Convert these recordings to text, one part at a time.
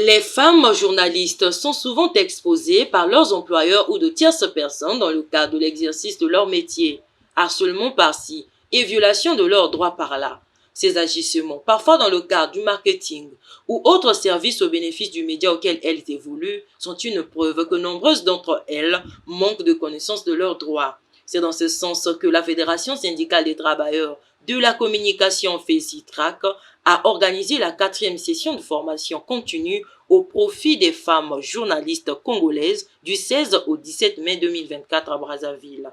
Les femmes journalistes sont souvent exposées par leurs employeurs ou de tierces personnes dans le cadre de l'exercice de leur métier. Harcèlement par-ci et violation de leurs droits par-là. Ces agissements, parfois dans le cadre du marketing ou autres services au bénéfice du média auquel elles évoluent, sont une preuve que nombreuses d'entre elles manquent de connaissance de leurs droits. C'est dans ce sens que la Fédération syndicale des travailleurs de la communication FESITRAC a organisé la 4e session de formation continue au profit des femmes journalistes congolaises du 16 au 17 mai 2024 à Brazzaville.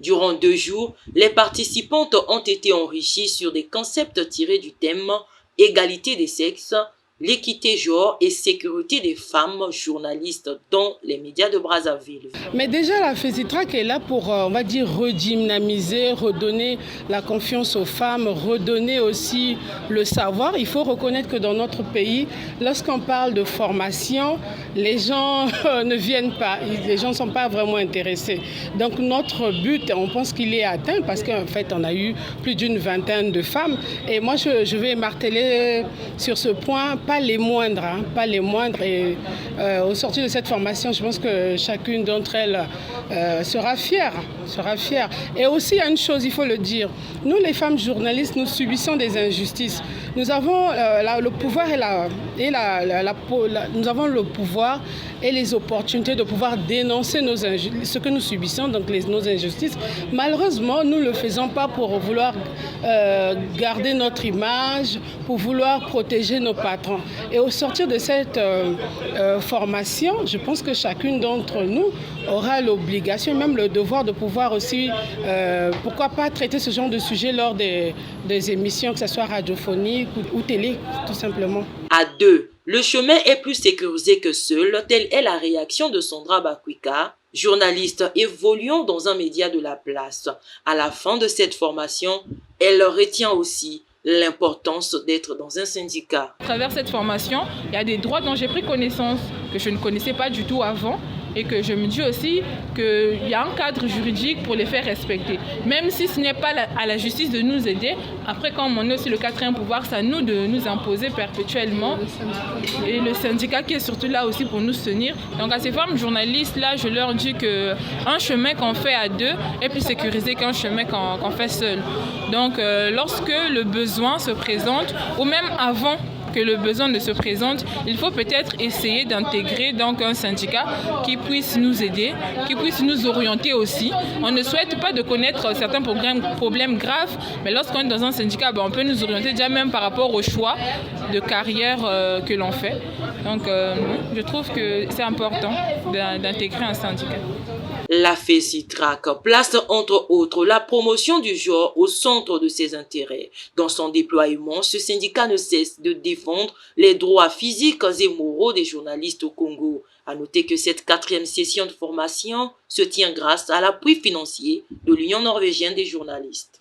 Durant 2 jours, les participantes ont été enrichies sur des concepts tirés du thème « Égalité des sexes », l'équité genre et sécurité des femmes journalistes dans les médias de Brazzaville. Mais déjà, la FESITRAC est là pour, on va dire, redynamiser, redonner la confiance aux femmes, redonner aussi le savoir. Il faut reconnaître que dans notre pays, lorsqu'on parle de formation, les gens ne viennent pas, les gens ne sont pas vraiment intéressés. Donc notre but, on pense qu'il est atteint parce qu'en fait, on a eu plus d'une vingtaine de femmes. Et moi, je vais marteler sur ce point, pas les moindres, pas les moindres. Et au sortir de cette formation, je pense que chacune d'entre elles sera fière. Et aussi, il y a une chose, il faut le dire. Nous, les femmes journalistes, nous subissons des injustices. Nous avons le pouvoir nous avons le pouvoir et les opportunités de pouvoir dénoncer ce que nous subissons, donc nos injustices. Malheureusement, nous ne le faisons pas pour vouloir garder notre image, pour vouloir protéger nos patrons. Et au sortir de cette formation, je pense que chacune d'entre nous aura l'obligation, même le devoir de pouvoir aussi, pourquoi pas traiter ce genre de sujet lors des émissions, que ce soit radiophonique ou télé, tout simplement. À deux, le chemin est plus sécurisé que seul, telle est la réaction de Sandra Bakwika, journaliste évoluant dans un média de la place. À la fin de cette formation, elle retient aussi l'importance d'être dans un syndicat. À travers cette formation, il y a des droits dont j'ai pris connaissance que je ne connaissais pas du tout avant et que je me dis aussi qu'il y a un cadre juridique pour les faire respecter. Même si ce n'est pas à la justice de nous aider, après quand on est aussi le 4e pouvoir, c'est à nous de nous imposer perpétuellement. Et le syndicat qui est surtout là aussi pour nous soutenir. Donc à ces femmes journalistes-là, je leur dis qu'un chemin qu'on fait à deux est plus sécurisé qu'un chemin qu'on fait seul. Donc lorsque le besoin se présente, ou même avant que le besoin ne se présente, il faut peut-être essayer d'intégrer donc un syndicat qui puisse nous aider, qui puisse nous orienter aussi. On ne souhaite pas de connaître certains problèmes graves, mais lorsqu'on est dans un syndicat, on peut nous orienter déjà même par rapport au choix de carrière que l'on fait. Donc je trouve que c'est important d'intégrer un syndicat. La FESITRAC place entre autres la promotion du genre au centre de ses intérêts. Dans son déploiement, ce syndicat ne cesse de défendre les droits physiques et moraux des journalistes au Congo. À noter que cette 4e session de formation se tient grâce à l'appui financier de l'Union norvégienne des journalistes.